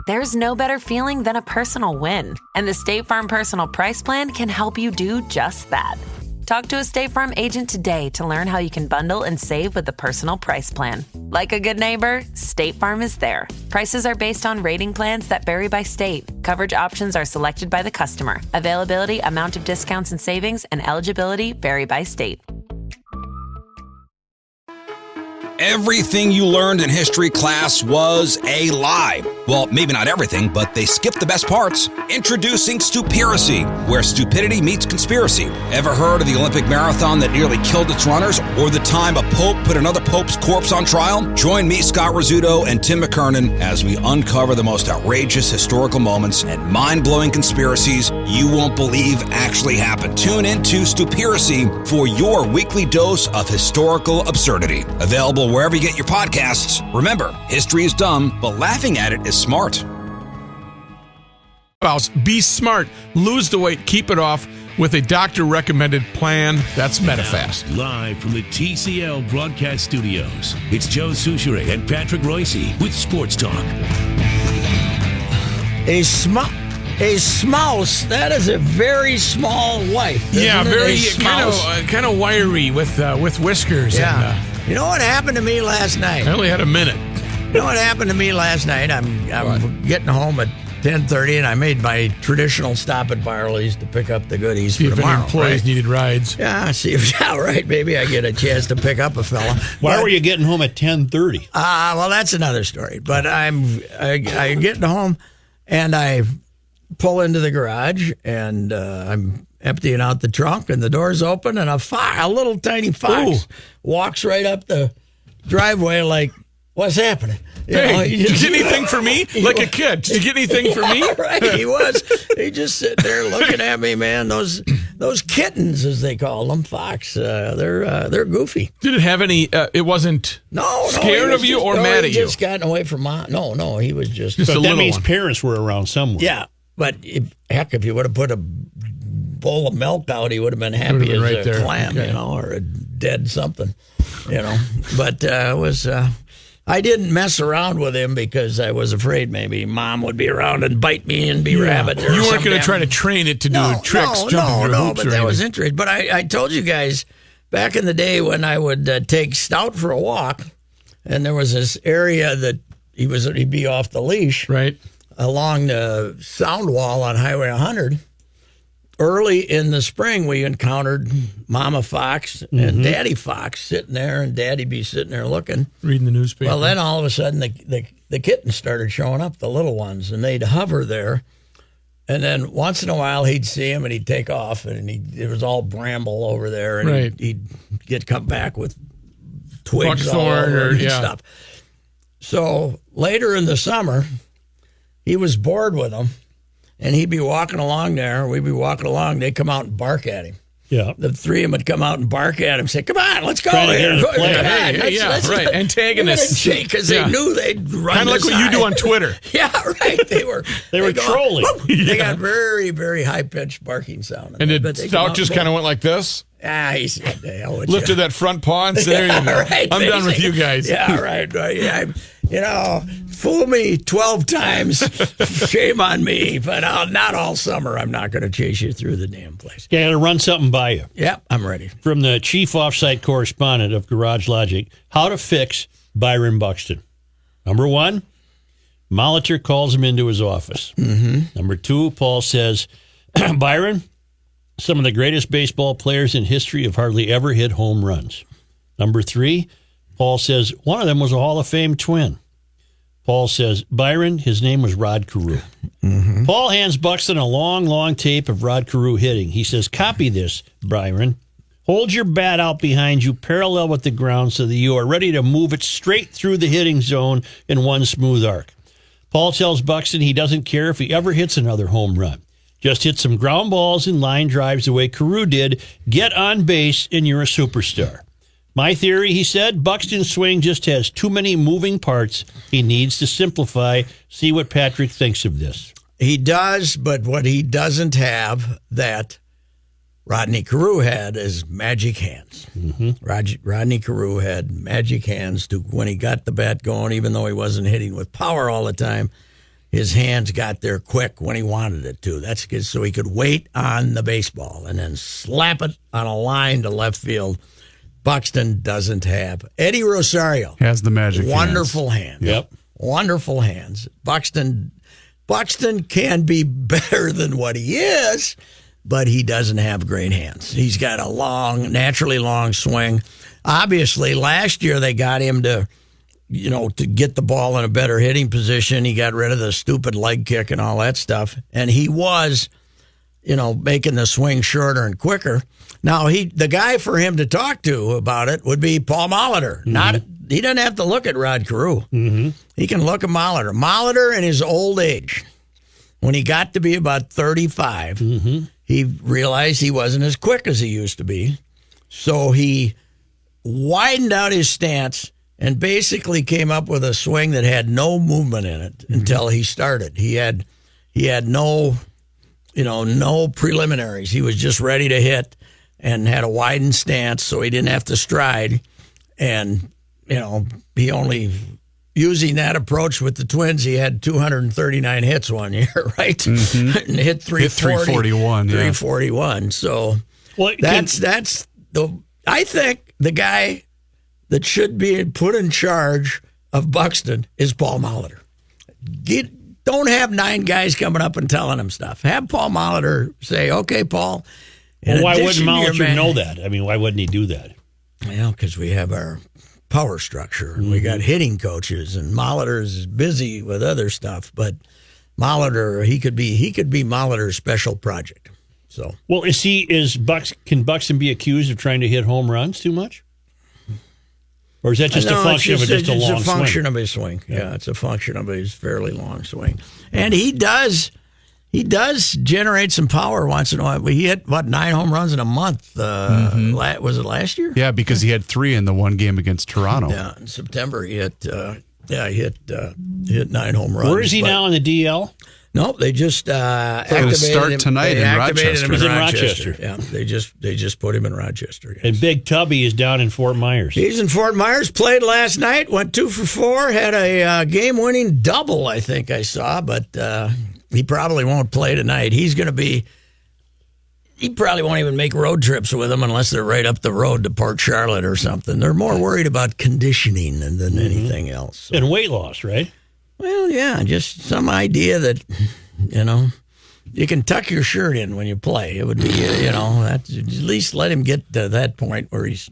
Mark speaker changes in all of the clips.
Speaker 1: There's no better feeling than a personal win, and the State Farm Personal Price Plan can help you do just that. Talk to a State Farm agent today to learn how you can bundle and save with the Personal Price Plan. Like a good neighbor, State Farm is there. Prices are based on rating plans that vary by state. Coverage options are selected by the customer. Availability, amount of discounts and savings, and eligibility vary by state.
Speaker 2: Everything you learned in history class was a lie. Well, maybe not everything, but they skipped the best parts. Introducing Stupiracy, where stupidity meets conspiracy. Ever heard of the Olympic marathon that nearly killed its runners? Or the time a pope put another pope's corpse on trial? Join me, Scott Rizzuto, and Tim McKernan as we uncover the most outrageous historical moments and mind-blowing conspiracies you won't believe actually happened. Tune into Stupiracy for your weekly dose of historical absurdity. Available wherever you get your podcasts. Remember, history is dumb, but laughing at it is smart.
Speaker 3: Be smart. Lose the weight. Keep it off with a doctor-recommended plan. That's Medifast.
Speaker 4: Live from the TCL broadcast studios, it's Joe Souchere and Patrick Royce with Sports Talk.
Speaker 5: A smause, that is a very small wife.
Speaker 3: Yeah, very
Speaker 5: kind
Speaker 3: kind of wiry with whiskers.
Speaker 5: Yeah.
Speaker 3: And,
Speaker 5: you know what happened to me last night?
Speaker 3: I only had a minute.
Speaker 5: You know what happened to me last night? I'm getting home at 10:30, and I made my traditional stop at Barley's to pick up the goodies
Speaker 3: See
Speaker 5: for
Speaker 3: if
Speaker 5: tomorrow.
Speaker 3: any employees
Speaker 5: right?
Speaker 3: needed rides.
Speaker 5: Yeah, see if right. Maybe I get a chance to pick up a fella.
Speaker 6: Why were you getting home at 10:30?
Speaker 5: Well, that's another story. But I getting home, and I pull into the garage, and I'm emptying out the trunk, and the door's open, and a little tiny fox walks right up the driveway like, what's happening?
Speaker 3: Did you get anything for me? Like a kid. Did you get anything for me?
Speaker 5: Right, he was. He just sitting there looking at me, man. Those kittens, as they call them, fox, they're goofy.
Speaker 3: Did it have any, it wasn't scared of you or mad at you?
Speaker 5: He just gotten away from mom. No, he was just
Speaker 3: a
Speaker 6: But that
Speaker 3: little
Speaker 6: means
Speaker 3: one.
Speaker 6: parents were around somewhere.
Speaker 5: Yeah, but if you would have put a bowl of milk out, he would have been happy as
Speaker 3: right
Speaker 5: a
Speaker 3: there.
Speaker 5: clam,
Speaker 3: Okay.
Speaker 5: or a dead something, But it was. I didn't mess around with him because I was afraid maybe mom would be around and bite me and be rabid.
Speaker 3: You weren't going to try to train it to do tricks, jumping through hoops
Speaker 5: but
Speaker 3: or
Speaker 5: that was
Speaker 3: anything.
Speaker 5: interesting. But I told you guys back in the day when I would take Stout for a walk, and there was this area that he'd be off the leash,
Speaker 3: right,
Speaker 5: along the sound wall on Highway 100. Early in the spring, we encountered Mama Fox and Daddy Fox sitting there, and Daddy'd be sitting there looking.
Speaker 3: Reading the newspaper.
Speaker 5: Well, then all of a sudden, the kittens started showing up, the little ones, and they'd hover there. And then once in a while, he'd see him, and he'd take off, and it was all bramble over there, and
Speaker 3: Right.
Speaker 5: he'd come back with twigs all
Speaker 3: Buckthorn
Speaker 5: over and
Speaker 3: yeah.
Speaker 5: stuff. So later in the summer, he was bored with them. And he'd be walking along there. We'd be walking along. They'd come out and bark at him.
Speaker 6: Yeah.
Speaker 5: The three of them would come out and bark at him, say, "Come on, let's go
Speaker 6: Trying to get
Speaker 5: here."
Speaker 6: him to play.
Speaker 5: Come on,
Speaker 3: Hey,
Speaker 5: let's
Speaker 3: right. Antagonists.
Speaker 5: because they knew they'd run.
Speaker 3: Kind of like what you do on Twitter.
Speaker 5: Yeah, right. They were
Speaker 6: trolling.
Speaker 5: They got very, very high pitched barking sound.
Speaker 3: And did
Speaker 5: But they come
Speaker 3: Stout
Speaker 5: out
Speaker 3: just
Speaker 5: and
Speaker 3: kind of went like this?
Speaker 5: he said, "The hell with
Speaker 3: Lifted
Speaker 5: you."
Speaker 3: that front paw and said, there you go.
Speaker 5: Right,
Speaker 3: I'm done with you guys.
Speaker 5: Yeah, right. Yeah, fool me 12 times, shame on me. But not all summer. I'm not going to chase you through the damn place.
Speaker 6: Got to run something by you.
Speaker 5: Yep, I'm ready.
Speaker 6: From the chief offsite correspondent of Garage Logic, how to fix Byron Buxton. Number one, Molitor calls him into his office. Number two, Paul says, Byron, some of the greatest baseball players in history have hardly ever hit home runs. Number three, Paul says, one of them was a Hall of Fame twin. Paul says, Byron, his name was Rod Carew. Paul hands Buxton a long tape of Rod Carew hitting. He says, copy this, Byron. Hold your bat out behind you parallel with the ground so that you are ready to move it straight through the hitting zone in one smooth arc. Paul tells Buxton he doesn't care if he ever hits another home run. Just hit some ground balls and line drives the way Carew did. Get on base and you're a superstar. My theory, he said, Buxton's swing just has too many moving parts. He needs to simplify. See what Patrick thinks of this.
Speaker 5: He does, but what he doesn't have that Rodney Carew had is magic hands. Rodney Carew had magic hands to when he got the bat going, even though he wasn't hitting with power all the time. his hands got there quick when he wanted it to. That's good, so he could wait on the baseball and then slap it on a line to left field. Buxton doesn't have. Eddie Rosario
Speaker 7: has the magic
Speaker 5: wonderful hands.
Speaker 6: Yep.
Speaker 5: Wonderful hands. Buxton can be better than what he is, but he doesn't have great hands. He's got a naturally long swing. Obviously, last year they got him to get the ball in a better hitting position. He got rid of the stupid leg kick and all that stuff. And he was, making the swing shorter and quicker. Now, the guy for him to talk to about it would be Paul Molitor. He doesn't have to look at Rod Carew. Mm-hmm. He can look at Molitor. Molitor in his old age, when he got to be about 35, he realized he wasn't as quick as he used to be. So he widened out his stance and basically came up with a swing that had no movement in it until he started. He had no preliminaries. He was just ready to hit and had a widened stance, so he didn't have to stride. And, he only, using that approach with the Twins, he had 239 hits one year, right? Mm-hmm. And hit 341. 341. Yeah. So I think the guy that should be put in charge of Buxton is Paul Molitor. Don't have 9 guys coming up and telling him stuff. Have Paul Molitor say, okay, Paul.
Speaker 6: Well, why wouldn't Molitor know that? I mean, why wouldn't he do that?
Speaker 5: Well, because we have our power structure, and we got hitting coaches, and Molitor's busy with other stuff. But Molitor, he could be Molitor's special project. So,
Speaker 6: well, can Buxton be accused of trying to hit home runs too much? Or is that just a function of just a long swing?
Speaker 5: It's a function of his swing. Yeah, it's a function of his fairly long swing. And he does generate some power once in a while. He hit, 9 home runs in a month. Was it last year?
Speaker 7: Yeah, because he had 3 in the one game against Toronto.
Speaker 5: Yeah, in September he hit 9 home runs.
Speaker 6: Where is he now in the DL?
Speaker 5: No, they just activated
Speaker 7: start
Speaker 5: him
Speaker 7: tonight in Rochester.
Speaker 6: He's in Rochester.
Speaker 5: Yeah, they just put him in Rochester. Yes.
Speaker 6: And Big Tubby is down in Fort Myers.
Speaker 5: He's in Fort Myers. Played last night. Went 2 for 4. Had a game-winning double, I think I saw. But he probably won't play tonight. He probably won't even make road trips with him unless they're right up the road to Port Charlotte or something. They're more worried about conditioning than anything else. So.
Speaker 6: And weight loss, right?
Speaker 5: Well, yeah, just some idea that, you can tuck your shirt in when you play. It would be, at least let him get to that point where he's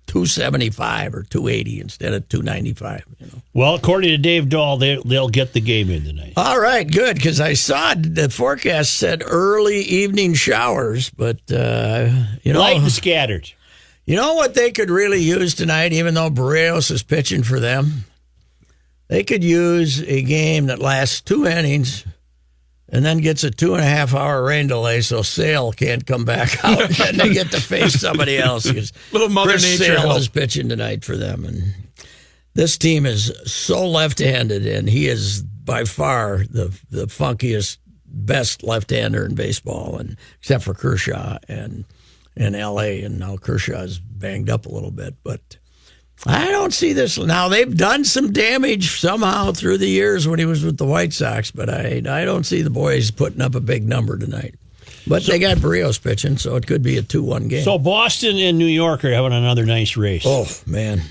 Speaker 5: 275 or 280 instead of 295.
Speaker 6: Well, according to Dave Dahl, they'll get the game in tonight.
Speaker 5: All right, good, because I saw the forecast said early evening showers, but,
Speaker 6: light and scattered.
Speaker 5: You know what they could really use tonight, even though Barrios is pitching for them? They could use a game that lasts 2 innings and then gets a 2.5-hour rain delay so Sale can't come back out and they get to face somebody else.
Speaker 3: Little Mother
Speaker 5: Chris
Speaker 3: Nature
Speaker 5: Sale is pitching tonight for them. And this team is so left-handed, and he is by far the funkiest, best left-hander in baseball, and except for Kershaw and L.A., and now Kershaw's banged up a little bit, but I don't see this. Now, they've done some damage somehow through the years when he was with the White Sox, but I don't see the boys putting up a big number tonight. But they got Barrios pitching, so it could be a 2-1 game.
Speaker 6: So Boston and New York are having another nice race.
Speaker 5: Oh, man.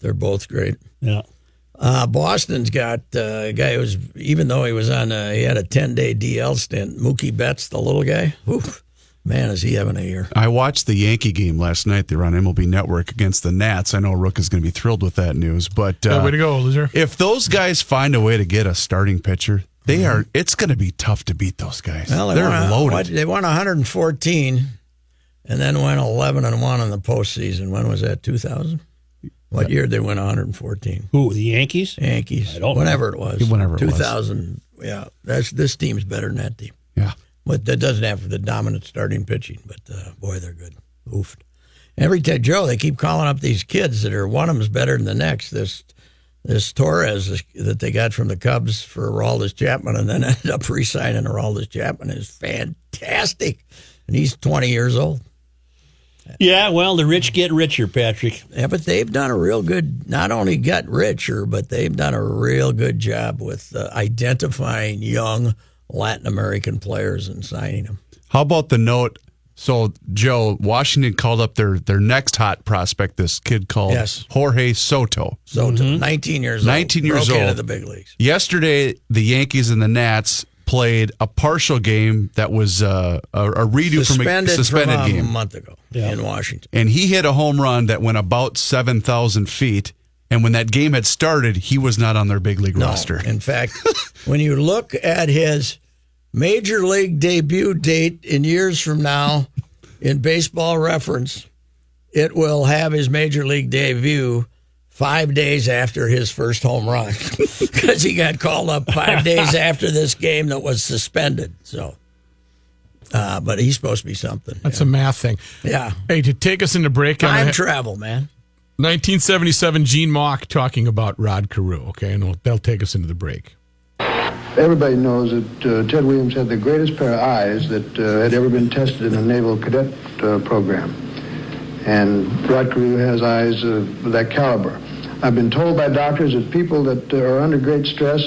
Speaker 5: They're both great.
Speaker 6: Yeah.
Speaker 5: Boston's got a guy who's, even though he was he had a 10-day DL stint, Mookie Betts, the little guy. Oof. Man, is he having a year.
Speaker 7: I watched the Yankee game last night. They were on MLB Network against the Nats. I know Rook is going to be thrilled with that news. But
Speaker 3: way to go, loser.
Speaker 7: If those guys find a way to get a starting pitcher, it's going to be tough to beat those guys.
Speaker 5: Well,
Speaker 7: they're loaded.
Speaker 5: They won 114 and then went 11-1 in the postseason. When was that, 2000? What year did they win 114?
Speaker 6: Who, the Yankees?
Speaker 5: Yankees.
Speaker 6: I don't know.
Speaker 5: Whenever it was. 2000, yeah. This team's better than that team.
Speaker 7: Yeah.
Speaker 5: But that doesn't have the dominant starting pitching. But, boy, they're good. Oofed. Every time, Joe, they keep calling up these kids that are one of them's better than the next. This Torres that they got from the Cubs for Aroldis Chapman and then ended up re-signing Aroldis Chapman is fantastic. And he's 20 years old.
Speaker 6: Yeah, well, the rich get richer, Patrick.
Speaker 5: Yeah, but they've done a real good, not only got richer, but they've done a real good job with identifying young Latin American players and signing them.
Speaker 7: How about the note? So, Joe, Washington called up their next hot prospect, this kid called Jorge Soto.
Speaker 5: 19 years old.
Speaker 7: 19 years
Speaker 5: broke
Speaker 7: old.
Speaker 5: into the big leagues.
Speaker 7: Yesterday, the Yankees and the Nats played a partial game that was a redo from a suspended game
Speaker 5: a month ago in Washington.
Speaker 7: And he hit a home run that went about 7,000 feet. And when that game had started, he was not on their big league roster.
Speaker 5: In fact, when you look at his major league debut date in years from now in Baseball Reference, it will have his major league debut 5 days after his first home run because he got called up 5 days after this game that was suspended. So, but he's supposed to be something.
Speaker 3: That's a math thing.
Speaker 5: Yeah.
Speaker 3: Hey, to take us into break.
Speaker 5: Time travel, man.
Speaker 3: 1977, Gene Mauch talking about Rod Carew, okay? And they'll take us into the break.
Speaker 8: Everybody knows that Ted Williams had the greatest pair of eyes that had ever been tested in the Naval Cadet program. And Rod Carew has eyes of that caliber. I've been told by doctors that people that are under great stress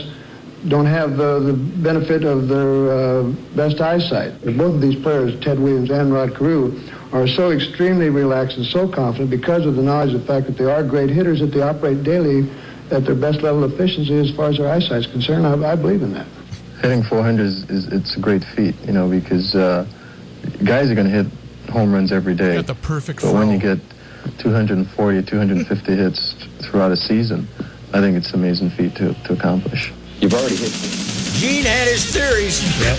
Speaker 8: don't have the benefit of their best eyesight. Both of these players, Ted Williams and Rod Carew, are so extremely relaxed and so confident because of the knowledge of the fact that they are great hitters, that they operate daily at their best level of efficiency as far as their eyesight is concerned. I believe in that.
Speaker 9: Hitting 400 it's a great feat, because guys are going to hit home runs every day.
Speaker 3: Got the perfect
Speaker 9: But
Speaker 3: throw.
Speaker 9: when you get 240, 250 hits throughout a season, I think it's an amazing feat to accomplish.
Speaker 10: You've already hit.
Speaker 5: Gene had his theories. Yep.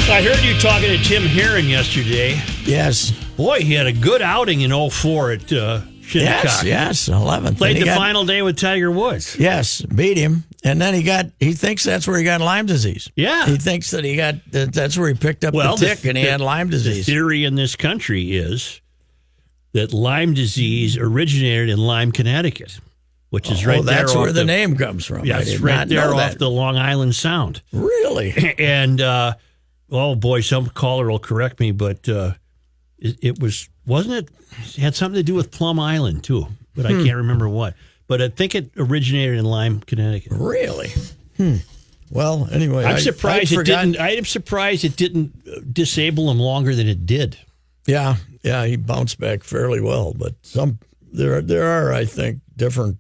Speaker 6: I heard you talking to Tim Herron yesterday.
Speaker 5: Yes.
Speaker 6: Boy, he had a good outing in 04 at Shinnecock.
Speaker 5: Yes, 11th.
Speaker 6: Played the final day with Tiger Woods.
Speaker 5: Yes, beat him. And then he thinks that's where he got Lyme disease.
Speaker 6: Yeah.
Speaker 5: He thinks that that's where he picked up the tick and he had Lyme disease.
Speaker 6: The theory in this country is that Lyme disease originated in Lyme, Connecticut, which is right there.
Speaker 5: That's where the name comes from.
Speaker 6: Yeah, it's right there off the Long Island Sound.
Speaker 5: Really?
Speaker 6: And, oh boy, some caller will correct me, but it had something to do with Plum Island too, but I can't remember what. But I think it originated in Lyme, Connecticut.
Speaker 5: Really? Well, anyway,
Speaker 6: I'm surprised it didn't disable him longer than it did.
Speaker 5: Yeah, he bounced back fairly well, but there are, I think, different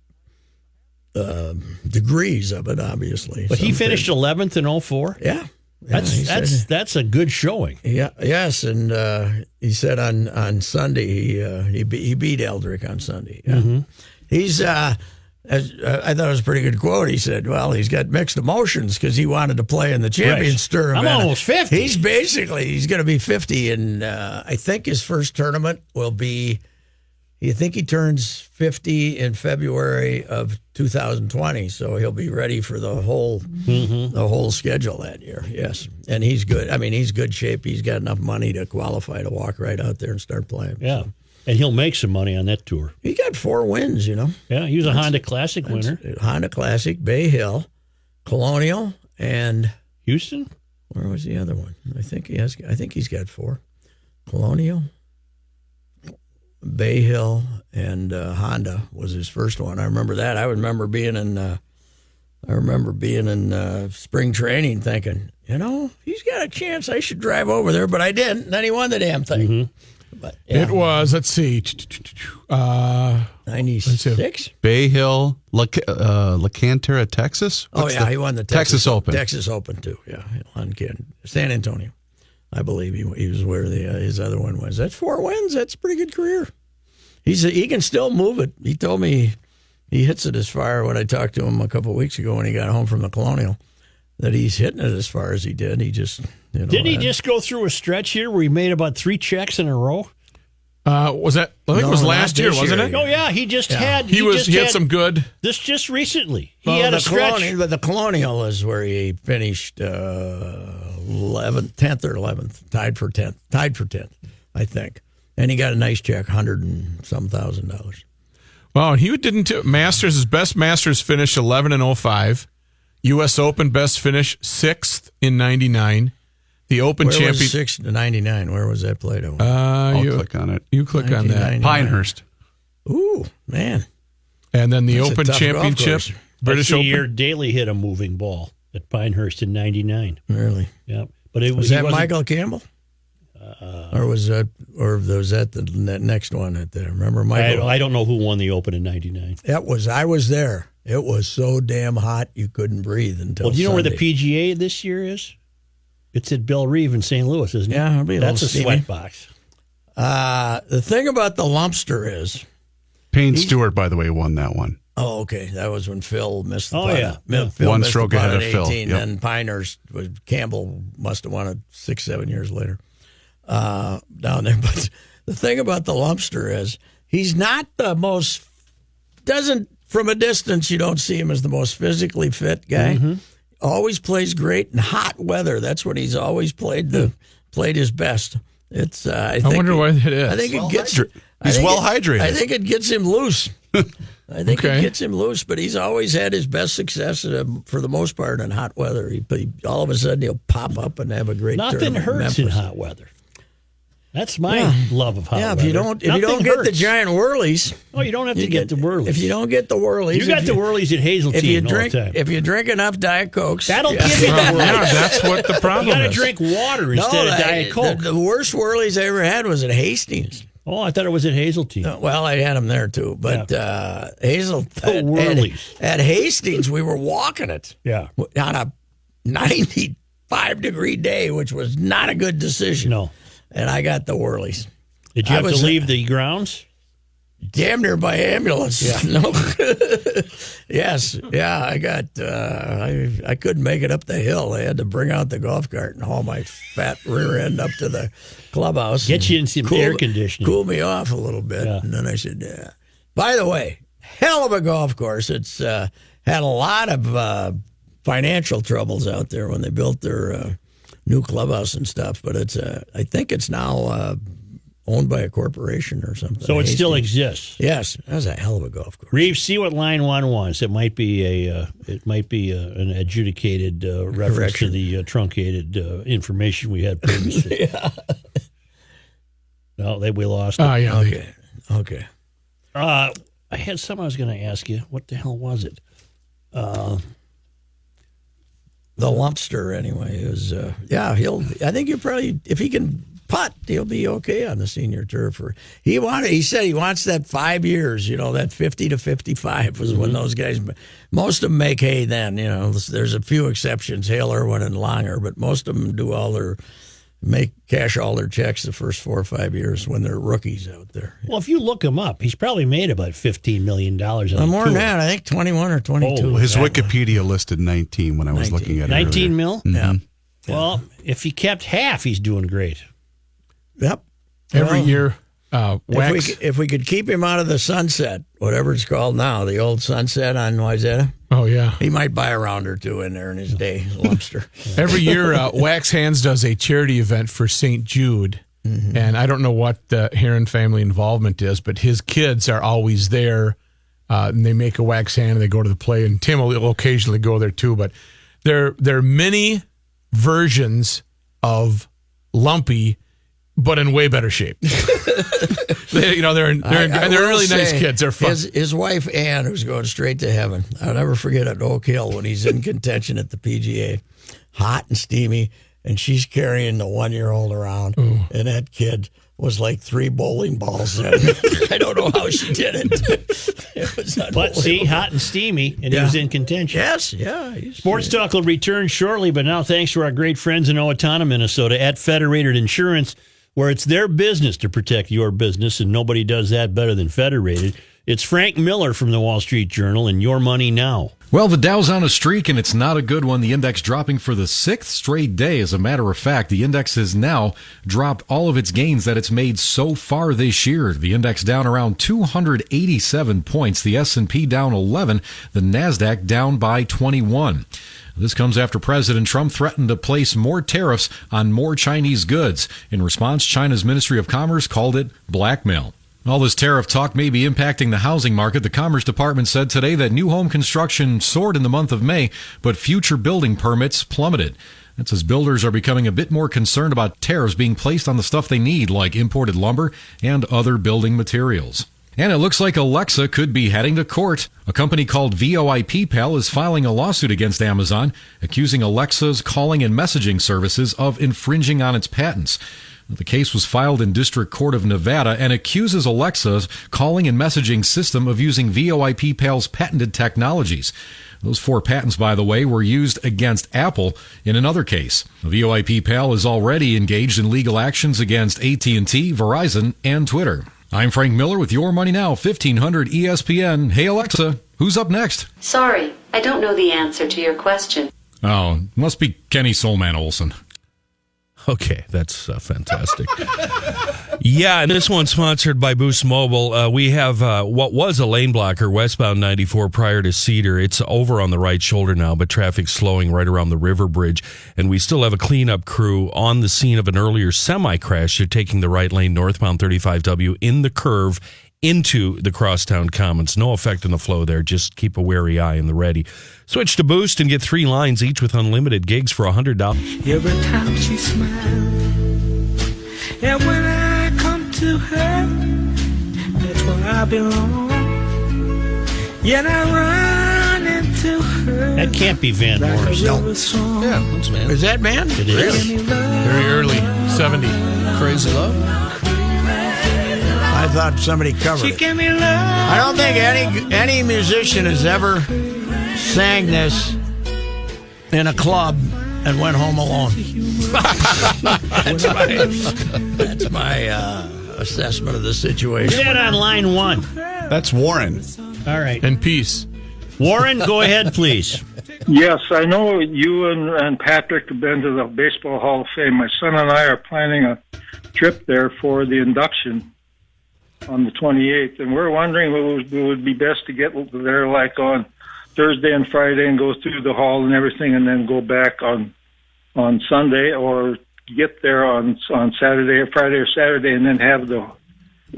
Speaker 5: degrees of it, obviously.
Speaker 6: But he finished 11th in 04?
Speaker 5: Yeah.
Speaker 6: That's a good showing.
Speaker 5: Yeah, yes, and he said on Sunday he beat Eldrick on Sunday. Yeah. Mm-hmm. He's I thought it was a pretty good quote. He said, "Well, he's got mixed emotions because he wanted to play in the Champions Tournament.
Speaker 6: I'm almost 50.
Speaker 5: He's going to be 50, and I think his first tournament will be. I think he turns 50 in February of 2020, so he'll be ready for the whole schedule that year. Yes, and he's good. I mean, he's good shape. He's got enough money to qualify to walk right out there and start playing.
Speaker 6: Yeah,
Speaker 5: so.
Speaker 6: And he'll make some money on that tour.
Speaker 5: He got 4 wins,
Speaker 6: Yeah, he was a Honda Classic winner.
Speaker 5: Honda Classic, Bay Hill, Colonial, and
Speaker 6: Houston.
Speaker 5: Where was the other one? I think he's got 4. Colonial, Bay Hill, and Honda was his first one. I remember that. I remember being in spring training thinking, he's got a chance. I should drive over there, but I didn't. And then he won the damn thing.
Speaker 6: Mm-hmm.
Speaker 5: But yeah.
Speaker 3: It was, let's see,
Speaker 5: 96?
Speaker 7: Bay Hill, La Cantera, Texas?
Speaker 5: He won the
Speaker 7: Texas Open.
Speaker 5: Texas Open, too, yeah. On San Antonio. I believe he was where his other one was. That's 4 wins. That's a pretty good career. He can still move it. He told me he hits it as far, when I talked to him a couple of weeks ago when he got home from the Colonial, that he's hitting it as far as he did. He just,
Speaker 6: Didn't he just go through a stretch here where he made about 3 checks in a row?
Speaker 3: Was that? I think it was last year, wasn't it?
Speaker 6: Oh yeah, he had.
Speaker 3: He had some good.
Speaker 6: This just recently. He
Speaker 5: Well,
Speaker 6: had a stretch.
Speaker 5: But the Colonial is where he finished 11th, 10th or 11th, tied for 10th, I think. And he got a nice check, $100 and some thousand.
Speaker 3: Well, and he didn't. Masters, his best Masters finish 11-05. U.S. Open best finish 6th in 99. The Open
Speaker 5: Where
Speaker 3: champion.
Speaker 5: was 6 to 99? Where was that played?
Speaker 7: I'll click on it.
Speaker 3: You click on that.
Speaker 7: Pinehurst.
Speaker 5: Ooh, man.
Speaker 3: And then the
Speaker 5: That's a
Speaker 3: Open
Speaker 5: tough
Speaker 3: Championship,
Speaker 5: golf course.
Speaker 3: British
Speaker 6: That's the
Speaker 3: Open.
Speaker 6: year Daly hit a moving ball at Pinehurst in '99.
Speaker 5: Really?
Speaker 6: Yeah, but it
Speaker 5: Was
Speaker 6: he
Speaker 5: that
Speaker 6: wasn't-
Speaker 5: Michael Campbell? Or was that the next one? Remember Michael?
Speaker 6: I don't know who won the Open in '99.
Speaker 5: I was there. It was so damn hot you couldn't breathe until.
Speaker 6: Well, do you know where the
Speaker 5: Sunday.
Speaker 6: PGA this year is? It's at Belle Reve in St. Louis, isn't it?
Speaker 5: Yeah, it'll be a
Speaker 6: That's a
Speaker 5: little
Speaker 6: sweat
Speaker 5: steamy.
Speaker 6: box.
Speaker 5: The thing about the Lumpster is.
Speaker 7: Payne Stewart, by the way, won that one.
Speaker 5: Oh, okay. That was when Phil missed the
Speaker 6: Oh,
Speaker 5: putt.
Speaker 6: yeah.
Speaker 5: Phil
Speaker 7: One
Speaker 5: missed
Speaker 7: stroke
Speaker 5: the putt
Speaker 7: ahead
Speaker 5: at
Speaker 7: of Phil.
Speaker 5: 18,
Speaker 7: Yep.
Speaker 5: and Pinehurst, Campbell must have won it 6-7 years later down there. But the thing about the Lumpster is he's not the most, from a distance, you don't see him as the most physically fit guy.
Speaker 6: Mm-hmm.
Speaker 5: Always plays great in hot weather. That's when he's always played his best. It's. I
Speaker 3: wonder why that is.
Speaker 5: I think it gets.
Speaker 7: He's well hydrated.
Speaker 5: I think it gets him loose. I think
Speaker 3: Okay.
Speaker 5: it gets him loose, but he's always had his best success for the most part in hot weather. He all of a sudden he'll pop up and have a great
Speaker 6: Nothing
Speaker 5: tournament
Speaker 6: hurts in
Speaker 5: Memphis.
Speaker 6: hot weather. That's my love of hot
Speaker 5: Yeah,
Speaker 6: weather.
Speaker 5: if you don't
Speaker 6: Nothing
Speaker 5: get the
Speaker 6: hurts.
Speaker 5: giant whirlies,
Speaker 6: Oh, you don't have to get the whirlies.
Speaker 5: If you don't get the whirlies,
Speaker 6: You got the whirlies at Hazeltine all the time.
Speaker 5: if you drink enough Diet Cokes,
Speaker 6: That'll give you the whirlies.
Speaker 3: Yeah, that's what the problem
Speaker 6: You got to
Speaker 3: is.
Speaker 6: drink water instead of Diet Coke.
Speaker 5: The worst whirlies I ever had was at Hastings.
Speaker 6: Oh, I thought it was at Hazeltine.
Speaker 5: Well, I had them there too, but
Speaker 6: whirlies.
Speaker 5: at Hastings we were walking it.
Speaker 6: Yeah.
Speaker 5: On a 95-degree day, which was not a good decision.
Speaker 6: No.
Speaker 5: And I got the whirlies.
Speaker 6: Did you
Speaker 5: I
Speaker 6: have to
Speaker 5: was,
Speaker 6: leave the grounds?
Speaker 5: Damn near by ambulance. Yeah. No. Yes. Yeah. I got. I couldn't make it up the hill. I had to bring out the golf cart and haul my fat rear end up to the clubhouse.
Speaker 6: Get you in some air conditioning.
Speaker 5: Cool me off a little bit,
Speaker 6: Yeah.
Speaker 5: and then I said, "Yeah." By the way, hell of a golf course. It's had a lot of financial troubles out there when they built their new clubhouse and stuff. But it's. I think it's now. Owned by a corporation or something.
Speaker 6: So it still
Speaker 5: Hastings.
Speaker 6: exists.
Speaker 5: Yes, that was a hell of a golf course.
Speaker 6: Reeves, see what line one wants. It might be an adjudicated reference
Speaker 5: Correction.
Speaker 6: to the truncated information we had previously.
Speaker 5: Yeah.
Speaker 6: No, we lost it.
Speaker 3: Oh, yeah.
Speaker 5: Okay.
Speaker 6: I had something I was going to ask you. What the hell was it?
Speaker 5: The Lumpster, anyway, is I think you probably, if he can putt, he'll be okay on the senior tour. He said he wants that 5 years. That 50 to 55 was when those guys. Most of them make hay then. There's a few exceptions, Hale Irwin and Longer, but most of them do cash all their checks the first 4 or 5 years when they're rookies out there.
Speaker 6: Well, if you look him up, he's probably made about $15 million on the
Speaker 5: More
Speaker 6: tour.
Speaker 5: than that, I think 21 or 22.
Speaker 7: Well, his Wikipedia listed 19 when I was looking at it.
Speaker 6: 19
Speaker 7: earlier.
Speaker 6: mil?
Speaker 5: Yeah.
Speaker 6: Well, if he kept half, he's doing great.
Speaker 5: Yep.
Speaker 3: Every
Speaker 5: Well,
Speaker 3: year, Wax.
Speaker 5: If we could keep him out of the Sunset, whatever it's called now, the old Sunset on Wayzata,
Speaker 3: Oh, yeah.
Speaker 5: he might buy a round or two in there in his day, Lumpster.
Speaker 3: Every year, Wax Hands does a charity event for St. Jude.
Speaker 5: Mm-hmm.
Speaker 3: And I don't know what the Herron family involvement is, but his kids are always there. And they make a wax hand and they go to the play. And Tim will occasionally go there too. But they're many versions of Lumpy, but in way better shape. They're really nice kids. They're fun.
Speaker 5: His wife, Ann, who's going straight to heaven, I'll never forget at Oak Hill when he's in contention at the PGA, hot and steamy, and she's carrying the 1-year-old around, and that kid was like 3 bowling balls in. I don't know how she did it. It was
Speaker 6: But see, hot and steamy, and he was in contention.
Speaker 5: Yes, yeah.
Speaker 6: Sports Talk will return shortly, but now thanks to our great friends in Owatonna, Minnesota at Federated Insurance, where it's their business to protect your business, and nobody does that better than Federated. It's Frank Miller from the Wall Street Journal and Your Money Now.
Speaker 10: Well, the Dow's on a streak, and it's not a good one. The index dropping for the 6th straight day. As a matter of fact, the index has now dropped all of its gains that it's made so far this year. The index down around 287 points. The S&P down 11. The NASDAQ down by 21. This comes after President Trump threatened to place more tariffs on more Chinese goods. In response, China's Ministry of Commerce called it blackmail. All this tariff talk may be impacting the housing market. The Commerce Department said today that new home construction soared in the month of May, but future building permits plummeted. That's as builders are becoming a bit more concerned about tariffs being placed on the stuff they need, like imported lumber and other building materials. And it looks like Alexa could be heading to court. A company called VoIP is filing a lawsuit against Amazon, accusing Alexa's calling and messaging services of infringing on its patents. The case was filed in District Court of Nevada and accuses Alexa's calling and messaging system of using VoIP's patented technologies. Those 4 patents, by the way, were used against Apple in another case. VoIP is already engaged in legal actions against AT&T, Verizon, and Twitter. I'm Frank Miller with Your Money Now, 1500 ESPN. Hey, Alexa, who's up next?
Speaker 11: Sorry, I don't know the answer to your question.
Speaker 10: Oh, must be Kenny Soulman Olsen.
Speaker 12: Okay, that's fantastic. Yeah, and this one's sponsored by Boost Mobile. We have what was a lane blocker, westbound 94 prior to Cedar. It's over on the right shoulder now, but traffic's slowing right around the River Bridge. And we still have a cleanup crew on the scene of an earlier semi-crash. They're taking the right lane northbound 35W in the curve into the Crosstown Commons. No effect on the flow there. Just keep a wary eye in the ready. Switch to Boost and get 3 lines each with unlimited gigs for $100.
Speaker 13: Every time she smiles, and when I come to her, that's where I belong. Yet I run into her.
Speaker 6: That can't be Van Morrison.
Speaker 5: No.
Speaker 12: Yeah, that's Van.
Speaker 5: Is that Van?
Speaker 6: It is.
Speaker 3: Very early, 70.
Speaker 12: Crazy Love.
Speaker 5: I thought somebody covered it. I don't think any musician has ever sang this in a club and went home alone. That's my assessment of the situation.
Speaker 6: Get on line 1.
Speaker 7: That's Warren.
Speaker 6: All right.
Speaker 3: And peace.
Speaker 6: Warren, go ahead, please.
Speaker 14: Yes, I know you and Patrick have been to the Baseball Hall of Fame. My son and I are planning a trip there for the induction on the 28th, and we're wondering it would be best to get there like on Thursday and Friday and go through the hall and everything, and then go back on Sunday, or get there on Saturday or Friday or Saturday, and then have the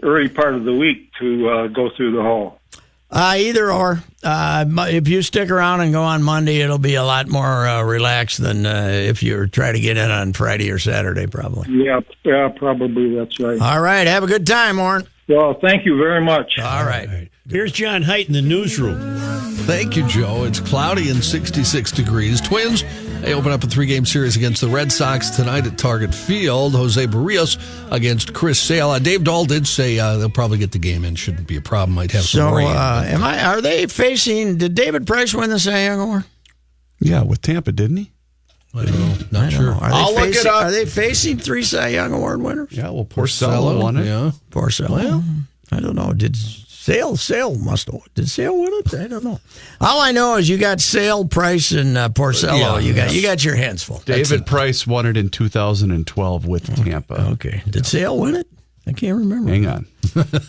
Speaker 14: early part of the week to go through the hall.
Speaker 5: Either or. If you stick around and go on Monday, it'll be a lot more relaxed than if you try to get in on Friday or Saturday, probably.
Speaker 14: Yeah, probably that's right.
Speaker 5: All right. Have a good time, Warren.
Speaker 14: Well, thank you very much.
Speaker 5: All right.
Speaker 6: Here's John Haidt in the newsroom.
Speaker 12: Thank you, Joe. It's cloudy and 66 degrees. Twins, they open up a 3-game series against the Red Sox tonight at Target Field. Jose Barrios against Chris Sale. Dave Dahl did say they'll probably get the game in. Shouldn't be a problem. Might have some rain.
Speaker 5: Are they facing? Did David Price win the Cy Young Award?
Speaker 7: Yeah, with Tampa, didn't he?
Speaker 12: I don't know. Not sure.
Speaker 5: I'll look it up. Are they facing 3 Cy Young Award winners?
Speaker 7: Yeah, well, Porcello won it.
Speaker 12: Yeah,
Speaker 5: Porcello. Well, I don't know. Did Sale must have. Did Sale win it? I don't know. All I know is you got Sale, Price, and Porcello.
Speaker 12: Yeah,
Speaker 5: you got your hands full.
Speaker 7: David Price won it in 2012 with Tampa.
Speaker 5: Okay. Did Sale win it? I can't remember.
Speaker 7: Hang on.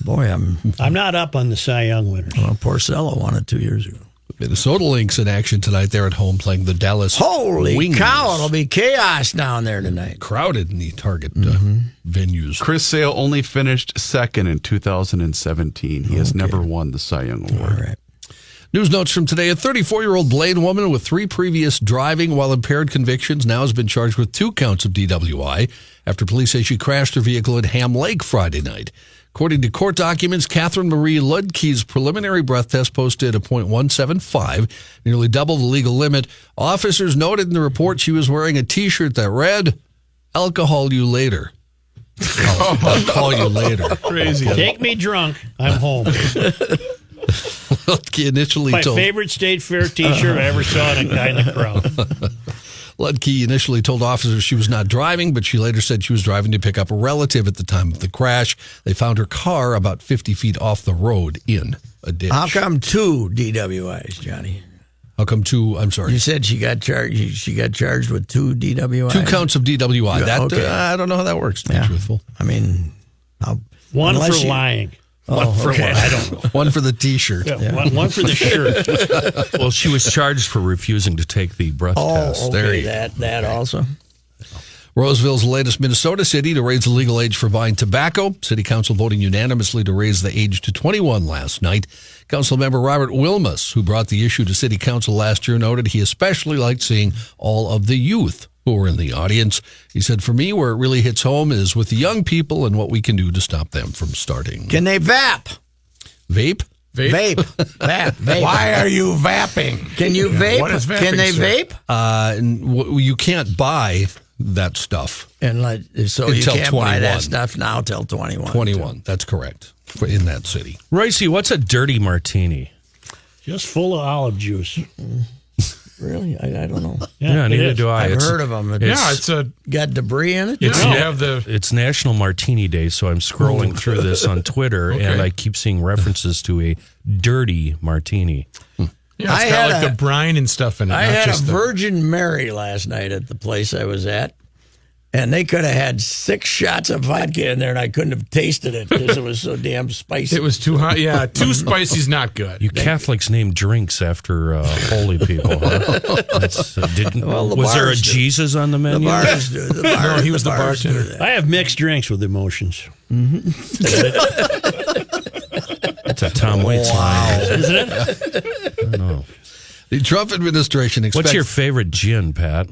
Speaker 5: Boy,
Speaker 6: I'm not up on the Cy Young winners.
Speaker 5: Well, Porcello won it 2 years ago.
Speaker 12: Minnesota Lynx in action tonight. They're at home playing the Dallas
Speaker 5: Holy
Speaker 12: Wings.
Speaker 5: cow, it'll be chaos down there tonight.
Speaker 12: Crowded in the Target venues.
Speaker 7: Chris Sale only finished second in 2017. He has never won the Cy Young Award.
Speaker 5: All right.
Speaker 12: News notes from today. A 34-year-old Blaine woman with 3 previous driving while impaired convictions now has been charged with 2 counts of DWI after police say she crashed her vehicle at Ham Lake Friday night. According to court documents, Catherine Marie Ludke's preliminary breath test posted a .175, nearly double the legal limit. Officers noted in the report she was wearing a T-shirt that read, "Alcohol you later." I'll call you later.
Speaker 3: Crazy.
Speaker 6: Take me drunk. I'm home.
Speaker 12: Ludke initially
Speaker 6: My
Speaker 12: told...
Speaker 6: favorite State Fair T-shirt I ever saw in a guy in the crowd.
Speaker 12: Ludke initially told officers she was not driving, but she later said she was driving to pick up a relative at the time of the crash. They found her car about 50 feet off the road in a ditch.
Speaker 5: How come 2 DWIs, Johnny?
Speaker 15: How come two? I'm sorry.
Speaker 5: You said she got charged. She got charged with 2 DWI.
Speaker 15: 2 counts of DWI. That
Speaker 5: okay.
Speaker 15: I don't know how that works. To be truthful,
Speaker 5: I mean,
Speaker 6: one for lying.
Speaker 15: One for
Speaker 6: okay.
Speaker 15: what? I don't know. One for the T-shirt.
Speaker 6: Yeah. One for the shirt.
Speaker 12: Well, she was charged for refusing to take the breath test.
Speaker 5: Okay,
Speaker 15: There you
Speaker 5: that also.
Speaker 15: Roseville's the latest Minnesota city to raise the legal age for buying tobacco. City Council voting unanimously to raise the age to 21 last night. Councilmember Robert Wilmus, who brought the issue to City Council last year, noted he especially liked seeing all of the youth who were in the audience. He said, for me, where it really hits home is with the young people and what we can do to stop them from starting.
Speaker 5: Can they vap?
Speaker 15: Vape?
Speaker 5: Vape. Vape.
Speaker 3: Why are you vaping?
Speaker 5: Can you vape?
Speaker 3: What is vaping,
Speaker 5: Can they
Speaker 3: sir?
Speaker 5: vape?
Speaker 15: You can't buy that stuff.
Speaker 5: And so you
Speaker 15: Until
Speaker 5: can't
Speaker 15: 21.
Speaker 5: buy that stuff now till 21.
Speaker 15: 21, that's correct, in that city.
Speaker 12: Royce, what's a dirty martini?
Speaker 6: Just full of olive juice.
Speaker 5: Really? I don't know.
Speaker 12: Yeah, neither do I.
Speaker 5: I've heard of them.
Speaker 3: It's a
Speaker 5: got debris in it.
Speaker 12: It's National Martini Day, so I'm scrolling through this on Twitter, and I keep seeing references to a dirty martini.
Speaker 3: Yeah, it's got like the brine and stuff in it.
Speaker 5: I
Speaker 3: not
Speaker 5: had a
Speaker 3: just the-
Speaker 5: Virgin Mary last night at the place I was at, and they could have had 6 shots of vodka in there, and I couldn't have tasted it because it was so damn spicy.
Speaker 3: It was too hot. Yeah, too spicy is not good.
Speaker 12: You Catholics name drinks after holy people, huh? Was there a Jesus on the menu?
Speaker 5: The bars do.
Speaker 3: No, he was the bartender.
Speaker 6: I have mixed drinks with emotions.
Speaker 12: That's a Tom Waits line,
Speaker 6: isn't it?
Speaker 12: I don't know.
Speaker 15: The Trump administration expects...
Speaker 12: What's your favorite gin, Pat?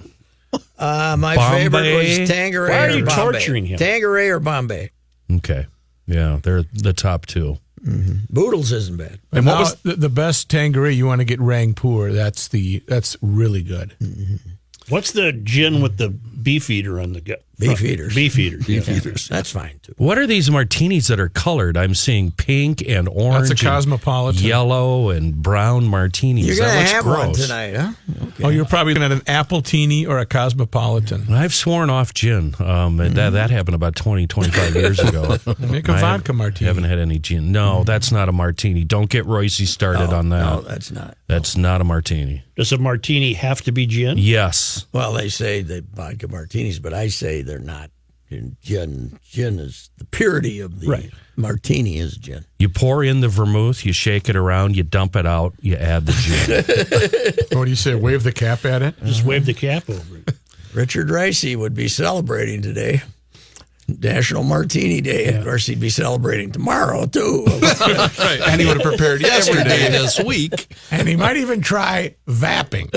Speaker 5: My
Speaker 12: Bombay?
Speaker 5: favorite was Tanqueray.
Speaker 6: Why are you
Speaker 5: or Bombay.
Speaker 6: torturing him?
Speaker 5: Tanqueray or Bombay.
Speaker 12: Okay. Yeah, they're the top 2.
Speaker 5: Boodles isn't bad.
Speaker 3: And what was the best Tanqueray? You want to get Rangpur. That's really good.
Speaker 6: What's the gin with the beef eater on the gut?
Speaker 5: Beef eaters.
Speaker 6: Beef eaters.
Speaker 15: Beef eaters.
Speaker 5: That's fine, too.
Speaker 12: What are these martinis that are colored? I'm seeing pink and orange.
Speaker 3: That's a Cosmopolitan.
Speaker 12: And yellow and brown martinis.
Speaker 5: You're going to
Speaker 12: That looks
Speaker 5: have
Speaker 12: gross.
Speaker 5: one tonight, huh? Okay.
Speaker 3: Oh, you're probably looking at an Appletini or a Cosmopolitan.
Speaker 12: I've sworn off gin. That happened about 20, 25 years ago.
Speaker 3: Make a vodka martini.
Speaker 12: Haven't had any gin. No, that's not a martini. Don't get Royce started on that.
Speaker 5: No, that's not.
Speaker 12: That's not a martini.
Speaker 6: Does a martini have to be gin?
Speaker 12: Yes.
Speaker 5: Well, they say they vodka martinis, but I say they're not. Gin is the purity of the martini is gin.
Speaker 12: You pour in the vermouth, you shake it around, you dump it out, you add the gin.
Speaker 3: What do you say? Wave the cap at it?
Speaker 6: Just wave the cap over it.
Speaker 5: Richard Ricey would be celebrating today. National Martini Day. Of course, he'd be celebrating tomorrow, too.
Speaker 3: Right.
Speaker 7: And he would have prepared yesterday this week.
Speaker 3: And he might even try vapping.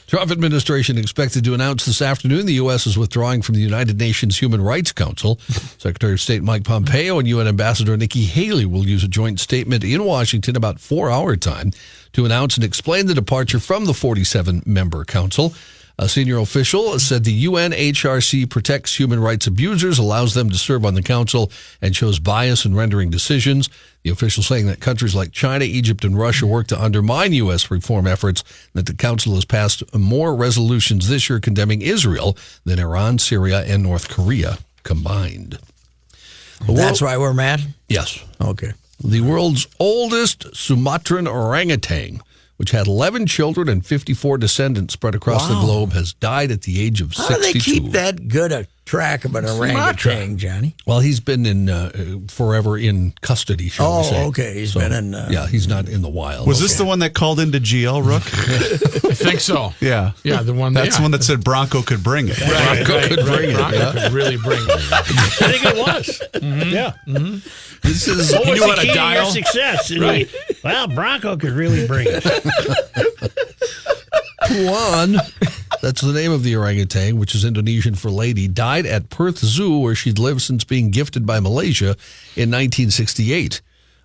Speaker 15: Trump administration expected to announce this afternoon the U.S. is withdrawing from the United Nations Human Rights Council. Secretary of State Mike Pompeo and UN Ambassador Nikki Haley will use a joint statement in Washington about 4-hour time to announce and explain the departure from the 47-member council. A senior official said the UNHRC protects human rights abusers, allows them to serve on the council, and shows bias in rendering decisions. The official saying that countries like China, Egypt, and Russia work to undermine U.S. reform efforts, and that the council has passed more resolutions this year condemning Israel than Iran, Syria, and North Korea combined.
Speaker 5: That's why we're mad?
Speaker 15: Yes.
Speaker 5: Okay.
Speaker 15: The world's oldest Sumatran orangutan, which had 11 children and 54 descendants spread across the globe, has died at the age of 62.
Speaker 5: How do they keep that good a track of an orangutan, Johnny?
Speaker 15: Well, he's been in forever in custody, shall we say.
Speaker 5: Oh, okay. He's been in...
Speaker 15: yeah, he's not in the wild.
Speaker 7: Was this the one that called into GL, Rook?
Speaker 3: I think so.
Speaker 7: Yeah.
Speaker 3: Yeah, the one...
Speaker 7: That's the one that said Bronco could bring it.
Speaker 15: Bronco could bring it.
Speaker 3: Bronco could really bring it.
Speaker 6: I think it was. Mm-hmm. Yeah. Mm-hmm.
Speaker 15: This is...
Speaker 6: What was
Speaker 3: knew
Speaker 6: the
Speaker 3: how to
Speaker 6: key to
Speaker 3: dial?
Speaker 6: your success? And well, Bronco could really bring it.
Speaker 15: Puan, that's the name of the orangutan, which is Indonesian for lady, died at Perth Zoo, where she'd lived since being gifted by Malaysia in 1968.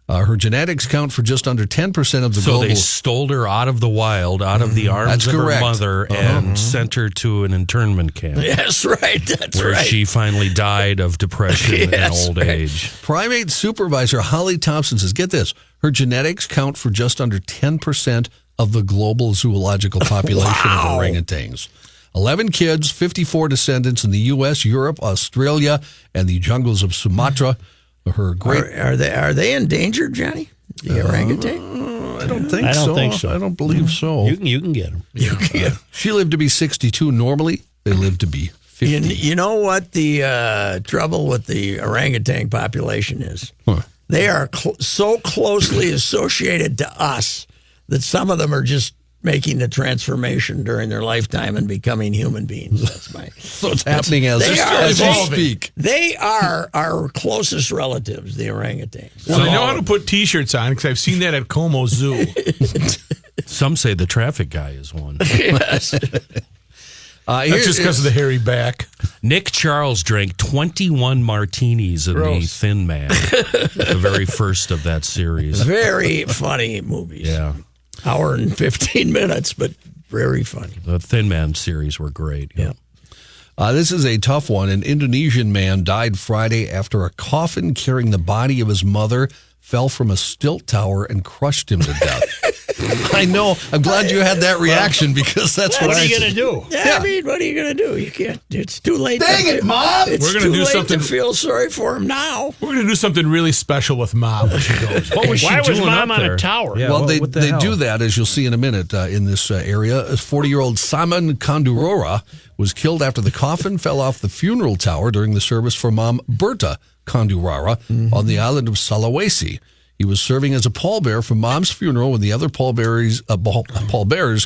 Speaker 15: Her genetics count for just under 10% of the global...
Speaker 12: So they stole her out of the wild, out of the arms of her mother, and sent her to an internment camp.
Speaker 5: Yes, right. That's
Speaker 12: where
Speaker 5: right.
Speaker 12: she finally died of depression and old age.
Speaker 15: Primate supervisor Holly Thompson says, get this, her genetics count for just under 10% of the global zoological population of orangutans. 11 kids, 54 descendants in the U.S., Europe, Australia, and the jungles of Sumatra. Her great
Speaker 5: Are they endangered, Johnny? The orangutan?
Speaker 15: I don't think
Speaker 6: I don't
Speaker 15: so.
Speaker 6: think so.
Speaker 15: I don't believe so.
Speaker 6: You can get them.
Speaker 5: You can.
Speaker 15: She lived to be 62. Normally, they live to be 50.
Speaker 5: You know what the trouble with the orangutan population is?
Speaker 15: Huh.
Speaker 5: They are so closely associated to us that some of them are just making the transformation during their lifetime and becoming human beings. That's my.
Speaker 15: So it's happening as we speak.
Speaker 5: They are our closest relatives, the orangutans.
Speaker 3: Well, they know how to put T-shirts on because I've seen that at Como Zoo.
Speaker 12: Some say the traffic guy is one.
Speaker 5: Yes.
Speaker 3: That's just because of the hairy back.
Speaker 12: Nick Charles drank 21 martinis in The Thin Man, the very first of that series.
Speaker 5: Very funny movies.
Speaker 12: Yeah.
Speaker 5: Hour and 15 minutes, but very funny.
Speaker 12: The Thin Man series were great.
Speaker 5: Yeah.
Speaker 15: This is a tough one. An Indonesian man died Friday after a coffin carrying the body of his mother fell from a stilt tower and crushed him to death. I know. I'm glad you had that reaction because that's what
Speaker 6: are you going to do?
Speaker 5: Yeah, I mean, what are you going to do? You can't. It's too late.
Speaker 3: Dang it, Mom!
Speaker 5: It's too late to feel sorry for him now.
Speaker 3: We're going to do something really special with Mom when she goes.
Speaker 12: What was she
Speaker 6: Why was
Speaker 12: doing
Speaker 6: Mom
Speaker 12: up
Speaker 6: on
Speaker 12: there?
Speaker 6: a tower?
Speaker 12: Yeah,
Speaker 15: well,
Speaker 12: what the
Speaker 15: they
Speaker 12: hell?
Speaker 15: do that, as you'll see in a minute, in this area. 40-year-old Saman Kandurora was killed after the coffin fell off the funeral tower during the service for Mom Berta Kandurara on the island of Sulawesi. He was serving as a pallbearer for Mom's funeral when the other pallbearers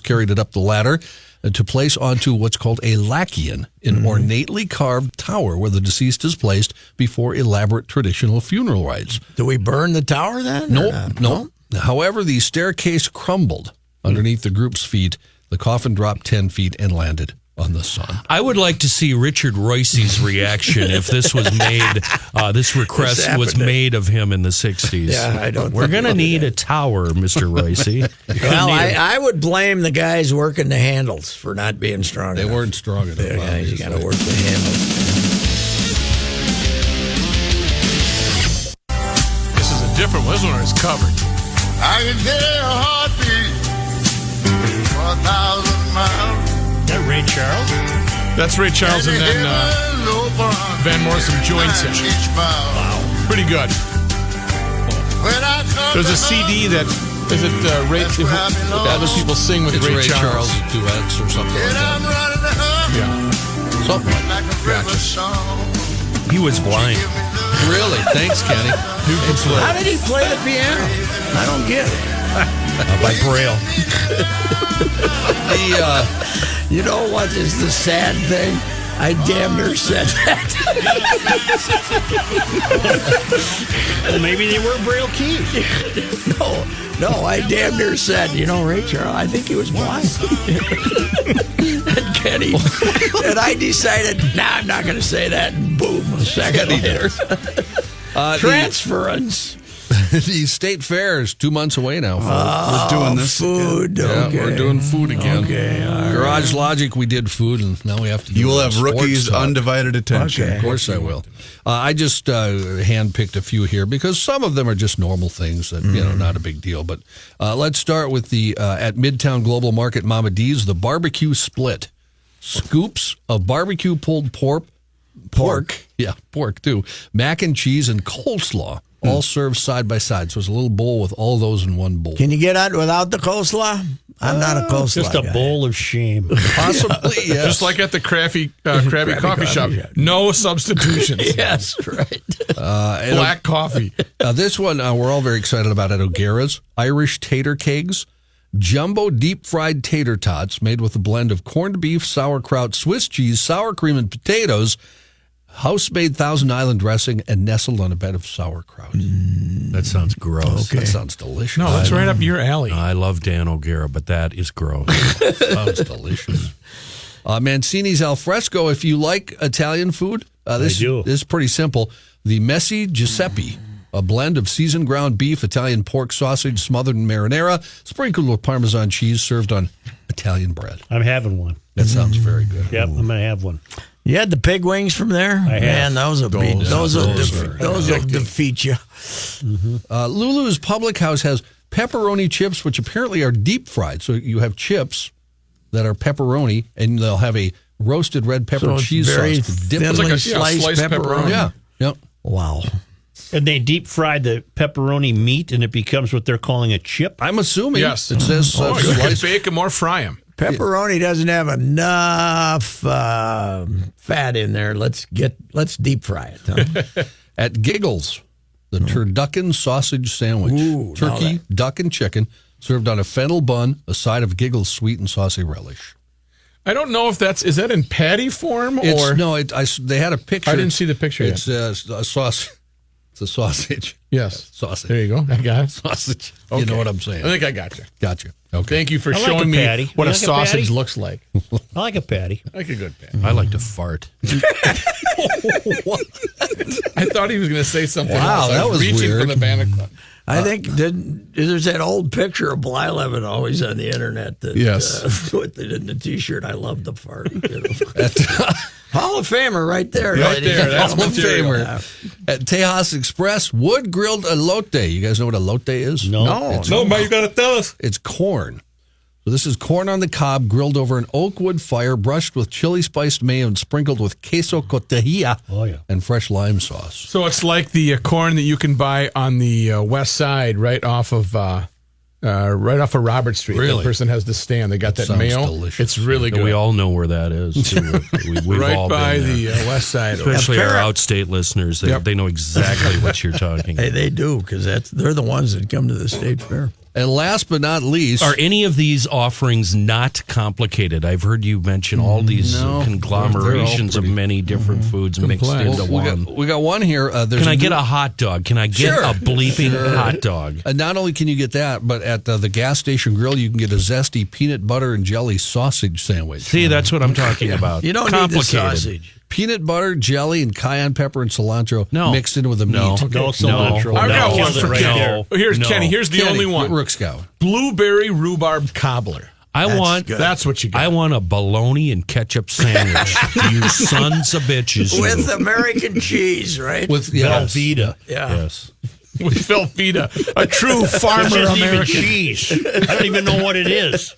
Speaker 15: carried it up the ladder to place onto what's called a lakian, an ornately carved tower where the deceased is placed before elaborate traditional funeral rites.
Speaker 5: Do we burn the tower then?
Speaker 15: No. However, the staircase crumbled underneath the group's feet. The coffin dropped 10 feet and landed on the sun.
Speaker 12: I would like to see Richard Royce's reaction if this was made, this request was made of him in the 60s.
Speaker 5: Yeah, I don't.
Speaker 12: We're going to need a tower, Mr. Royce.
Speaker 5: Well, I would blame the guys working the handles for not being strong enough.
Speaker 15: They weren't strong enough.
Speaker 5: Guys, you got to work the handles.
Speaker 3: This is a different one. This one is covered.
Speaker 16: I can hear a heartbeat for 1,000 miles.
Speaker 6: Is that Ray Charles?
Speaker 3: That's Ray Charles, and then Van Morrison joins him. Wow, pretty good. There's a CD that is it Ray? Other people sing with
Speaker 15: It's
Speaker 3: Ray Charles
Speaker 15: duets or something like that.
Speaker 3: Yeah,
Speaker 15: Something like that.
Speaker 12: He was blind.
Speaker 15: Really? Thanks, Kenny.
Speaker 5: How did he play the piano? I don't get it.
Speaker 12: By Braille.
Speaker 5: You know what is the sad thing? I damn near said that.
Speaker 6: Well, maybe they were Braille keys.
Speaker 5: No, I damn near said, Ray Charles, I think he was blind. And Kenny, and I decided, I'm not going to say that. And boom, a second later. Transference.
Speaker 15: The state fair is 2 months away now.
Speaker 5: We're doing this food.
Speaker 15: Yeah,
Speaker 5: Okay.
Speaker 15: we're doing food again.
Speaker 5: Okay, all
Speaker 15: Garage Logic, we did food, and now we have to do
Speaker 7: You will have
Speaker 15: sports
Speaker 7: rookies'
Speaker 15: talk.
Speaker 7: undivided attention.
Speaker 5: Okay.
Speaker 15: Of course I will. I just handpicked a few here because some of them are just normal things that, not a big deal. But let's start with the at Midtown Global Market Mama D's, the barbecue split. Scoops of barbecue pulled pork. Yeah, pork too. Mac and cheese and coleslaw. All served side by side. So it's a little bowl with all those in one bowl.
Speaker 5: Can you get out without the coleslaw? I'm not a coleslaw
Speaker 6: Just a
Speaker 5: guy.
Speaker 6: bowl of shame.
Speaker 15: Possibly, yes.
Speaker 3: just like at the Krabby Coffee Shop. No substitutions.
Speaker 5: Yes, right.
Speaker 3: Black coffee.
Speaker 15: This one we're all very excited about at O'Gara's. Irish tater kegs. Jumbo deep fried tater tots made with a blend of corned beef, sauerkraut, Swiss cheese, sour cream, and potatoes. House-made Thousand Island dressing and nestled on a bed of sauerkraut.
Speaker 12: That sounds gross.
Speaker 15: That sounds delicious.
Speaker 3: No, that's right up your alley.
Speaker 12: I love Dan O'Gara, but that is gross.
Speaker 15: Sounds delicious. Mancini's Alfresco, if you like Italian food, this is pretty simple. The Messi Giuseppe, a blend of seasoned ground beef, Italian pork sausage smothered in marinara, sprinkled with Parmesan cheese, served on Italian bread.
Speaker 6: I'm having one.
Speaker 15: That sounds very good.
Speaker 6: Yep, I'm going to have one.
Speaker 5: You had the pig wings from there?
Speaker 6: I have.
Speaker 5: Man, those will defeat you.
Speaker 15: Lulu's Public House has pepperoni chips, which apparently are deep fried. So you have chips that are pepperoni, and they'll have a roasted red pepper
Speaker 5: So it's
Speaker 15: cheese
Speaker 5: very
Speaker 15: sauce to dip
Speaker 5: thinly
Speaker 15: it.
Speaker 3: like a
Speaker 5: sliced
Speaker 3: sliced
Speaker 5: pepperoni.
Speaker 3: pepperoni.
Speaker 15: Yeah. Yep.
Speaker 5: Wow.
Speaker 6: And they deep fry the pepperoni meat, and it becomes what they're calling a chip.
Speaker 15: I'm assuming.
Speaker 3: Yes.
Speaker 15: It says
Speaker 3: you can
Speaker 15: slice.
Speaker 3: bake them or fry them.
Speaker 5: Pepperoni doesn't have enough fat in there. Let's deep fry it. Huh?
Speaker 15: At Giggles, the turducken sausage sandwich.
Speaker 5: Ooh,
Speaker 15: turkey, duck, and chicken served on a fennel bun, a side of Giggles sweet and saucy relish.
Speaker 3: I don't know if is that in patty form or
Speaker 15: they had a picture.
Speaker 3: I didn't see the picture yet.
Speaker 15: It's a sauce. It's a sausage.
Speaker 3: Yes.
Speaker 15: Sausage.
Speaker 3: There you go. I got it.
Speaker 15: Sausage.
Speaker 3: Okay.
Speaker 15: You know what I'm saying.
Speaker 3: I think I got you.
Speaker 15: Gotcha. Okay.
Speaker 3: Thank you for
Speaker 6: I like
Speaker 3: showing
Speaker 6: a
Speaker 3: me
Speaker 6: patty.
Speaker 3: what
Speaker 6: You
Speaker 3: a
Speaker 6: like a
Speaker 3: sausage
Speaker 6: patty?
Speaker 3: looks like.
Speaker 6: I like a patty.
Speaker 3: I like a good patty.
Speaker 10: I like to fart.
Speaker 3: I thought he was going to say something
Speaker 15: Wow,
Speaker 3: else. I
Speaker 15: that was
Speaker 3: reaching
Speaker 15: weird.
Speaker 3: for the banana club.
Speaker 5: I think there's that old picture of Blyleven always on the internet that
Speaker 7: Yes.
Speaker 5: with it in the T-shirt. I love the fart. Hall of Famer right there.
Speaker 3: Right there. That's
Speaker 15: Hall of
Speaker 3: material.
Speaker 15: Famer. At Tejas Express, wood grilled elote. You guys know what elote is?
Speaker 6: No.
Speaker 3: But you got to tell us.
Speaker 15: It's corn. So this is corn on the cob, grilled over an oak wood fire, brushed with chili spiced mayo and sprinkled with queso cotija and fresh lime sauce.
Speaker 3: So it's like the corn that you can buy on the west side, right off of Robert Street.
Speaker 15: Really?
Speaker 3: That person has the stand. They got that
Speaker 15: sounds
Speaker 3: mayo.
Speaker 15: delicious.
Speaker 3: It's really good.
Speaker 12: We all know where that is. Too. We've
Speaker 3: right
Speaker 12: all
Speaker 3: by
Speaker 12: been there.
Speaker 3: the west side.
Speaker 12: Especially our outstate listeners. They know exactly what you're talking about.
Speaker 5: Hey, they do because they're the ones that come to the state fair.
Speaker 15: And last but not least,
Speaker 12: Are any of these offerings not complicated? I've heard you mention all these conglomerations of many different foods mixed into one.
Speaker 15: we got one here.
Speaker 12: Can I get a hot dog? Can I get a bleeping hot dog?
Speaker 15: Not only can you get that, but at the gas station grill, you can get a zesty peanut butter and jelly sausage sandwich.
Speaker 12: See, that's what I'm talking about.
Speaker 5: You don't need the sausage.
Speaker 15: Peanut butter, jelly, and cayenne pepper and cilantro mixed in with the meat.
Speaker 6: No cilantro.
Speaker 3: I got
Speaker 6: No.
Speaker 3: one for
Speaker 6: Right
Speaker 3: Kenny.
Speaker 6: there.
Speaker 3: Here's Kenny. Here's the
Speaker 15: Kenny,
Speaker 3: only one.
Speaker 15: Rook Scout.
Speaker 3: Blueberry rhubarb cobbler. That's what you got.
Speaker 12: I want a bologna and ketchup sandwich. You sons of bitches.
Speaker 5: With American cheese, right?
Speaker 15: With
Speaker 12: Velveeta.
Speaker 5: Yeah.
Speaker 12: Yes.
Speaker 3: With Velveeta, a true
Speaker 6: It
Speaker 3: farmer
Speaker 6: isn't even
Speaker 3: American.
Speaker 6: cheese. I don't even know what it is.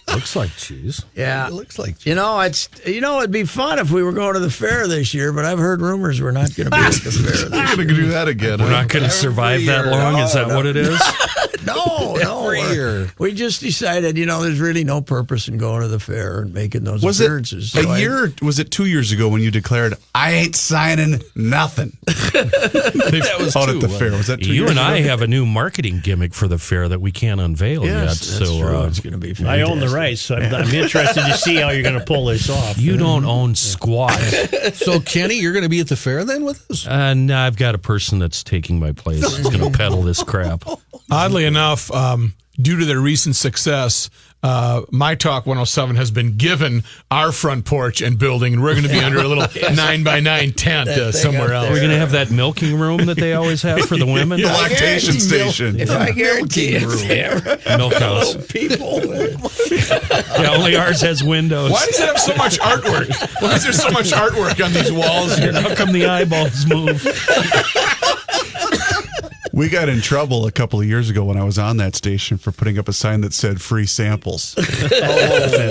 Speaker 10: Looks like cheese.
Speaker 5: Yeah,
Speaker 15: It looks like cheese.
Speaker 5: It'd be fun if we were going to the fair this year, but I've heard rumors we're not going to be at the fair.
Speaker 7: We're going to do that again.
Speaker 12: We're not going to survive that long. Is that what it is?
Speaker 5: No.
Speaker 15: Every year.
Speaker 5: We just decided, there's really no purpose in going to the fair and making those
Speaker 7: Was
Speaker 5: appearances.
Speaker 7: it a year? Was it 2 years ago when you declared, I ain't signing nothing?
Speaker 15: That was
Speaker 7: out
Speaker 15: two,
Speaker 7: at the fair. Was that 2
Speaker 12: You
Speaker 7: years
Speaker 12: and I
Speaker 7: ago?
Speaker 12: have a new marketing gimmick for the fair that we can't unveil yet.
Speaker 5: Yes, that's
Speaker 12: So
Speaker 5: true. It's going to be
Speaker 6: I
Speaker 5: fantastic.
Speaker 6: own the rights, so I'm interested to see how you're going to pull this off.
Speaker 12: you don't own squat.
Speaker 15: So, Kenny, you're going to be at the fair then with us?
Speaker 12: No, I've got a person that's taking my place. That's going to peddle this crap.
Speaker 3: Oddly enough, due to their recent success, My Talk 107 has been given our front porch and building, and we're going to be under a little 9x9 tent somewhere else.
Speaker 12: We're going to have that milking room that they always have for the women.
Speaker 7: The lactation station.
Speaker 5: If I guarantee
Speaker 12: Milk house.
Speaker 5: people.
Speaker 12: Yeah, only ours has windows.
Speaker 3: Why does it have so much artwork? Why is there so much artwork on these walls here?
Speaker 12: How come the eyeballs move?
Speaker 7: We got in trouble a couple of years ago when I was on that station for putting up a sign that said free samples. They were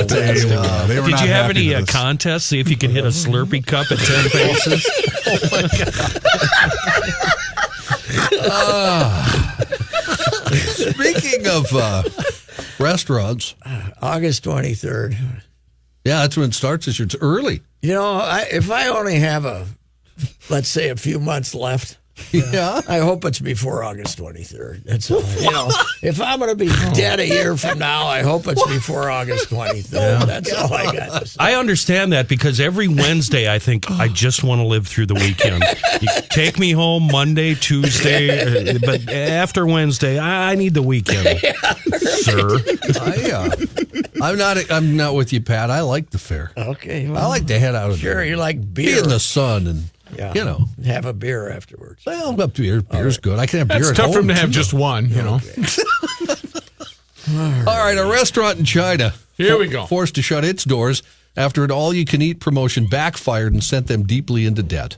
Speaker 12: Did you
Speaker 7: not
Speaker 12: have
Speaker 7: happy
Speaker 12: any
Speaker 7: with us.
Speaker 12: contests? See if you could hit a Slurpee cup at 10 paces?
Speaker 15: Speaking of restaurants,
Speaker 5: August 23rd.
Speaker 15: yeah, that's when it starts this year. It's early.
Speaker 5: If I only have let's say a few months left,
Speaker 15: Yeah.
Speaker 5: I hope it's before August 23rd. That's all. If I'm going to be dead a year from now, I hope it's before August 23rd. That's all I got to say.
Speaker 12: I understand that because every Wednesday I think I just want to live through the weekend. You take me home Monday, Tuesday, but after Wednesday, I need the weekend, sir.
Speaker 15: I'm not with you, Pat. I like the fair.
Speaker 5: Okay.
Speaker 15: I like to head out of
Speaker 5: Sure,
Speaker 15: there.
Speaker 5: you like
Speaker 15: Be
Speaker 5: beer.
Speaker 15: in the sun and
Speaker 5: have a beer afterwards.
Speaker 15: Well, beer's good. I can have beer
Speaker 3: It's
Speaker 15: at
Speaker 3: tough
Speaker 15: home
Speaker 3: for him to have
Speaker 15: too.
Speaker 3: just one,
Speaker 15: All right, a restaurant in China.
Speaker 3: Here we go.
Speaker 15: Forced to shut its doors after an all-you-can-eat promotion backfired and sent them deeply into debt.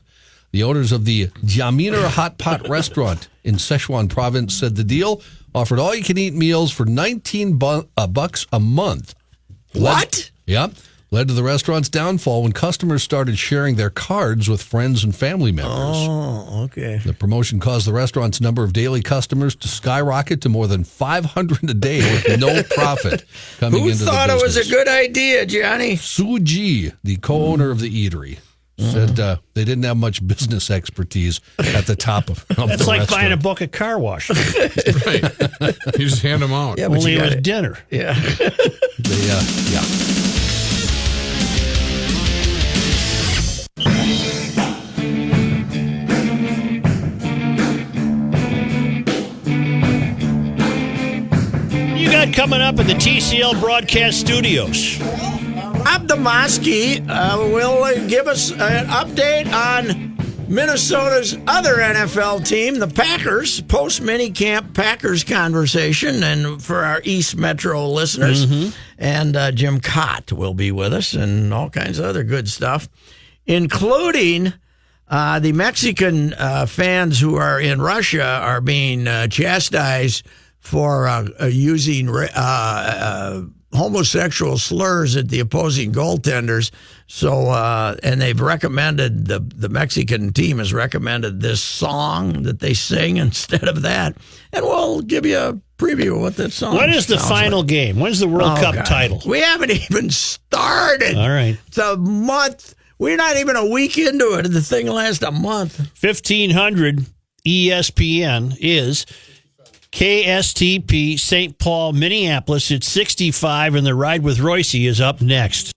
Speaker 15: The owners of the Jiaminer Hot Pot restaurant in Sichuan province said the deal offered all-you-can-eat meals for $19 bucks a month.
Speaker 5: What?
Speaker 15: Yep. led to the restaurant's downfall when customers started sharing their cards with friends and family members.
Speaker 5: Oh, okay.
Speaker 15: The promotion caused the restaurant's number of daily customers to skyrocket to more than 500 a day with no profit coming into the business.
Speaker 5: Who thought it was a good idea, Johnny?
Speaker 15: Suji, the co-owner of the eatery, said they didn't have much business expertise at the top of the
Speaker 6: That's like
Speaker 15: restaurant.
Speaker 6: buying a book of car wash.
Speaker 3: Right. You just hand them out.
Speaker 5: Yeah, but
Speaker 6: Only
Speaker 5: you
Speaker 6: it was
Speaker 5: gotta-
Speaker 6: dinner.
Speaker 5: Yeah.
Speaker 15: Yeah.
Speaker 6: You got coming up at the TCL Broadcast Studios.
Speaker 5: Rob Demoski will give us an update on Minnesota's other NFL team, the Packers, post-minicamp Packers conversation, and for our East Metro listeners. And Jim Cott will be with us and all kinds of other good stuff, including the Mexican fans who are in Russia are being chastised for using homosexual slurs at the opposing goaltenders. So, and they've recommended, the Mexican team has recommended this song that they sing instead of that. And we'll give you a preview of what that song
Speaker 6: When is the final game? When's the World Cup title?
Speaker 5: We haven't even started.
Speaker 6: All right.
Speaker 5: It's a month. We're not even a week into it. The thing lasts a month.
Speaker 6: 1500 ESPN is KSTP St. Paul, Minneapolis. It's 65, and the Ride with Royce is up next.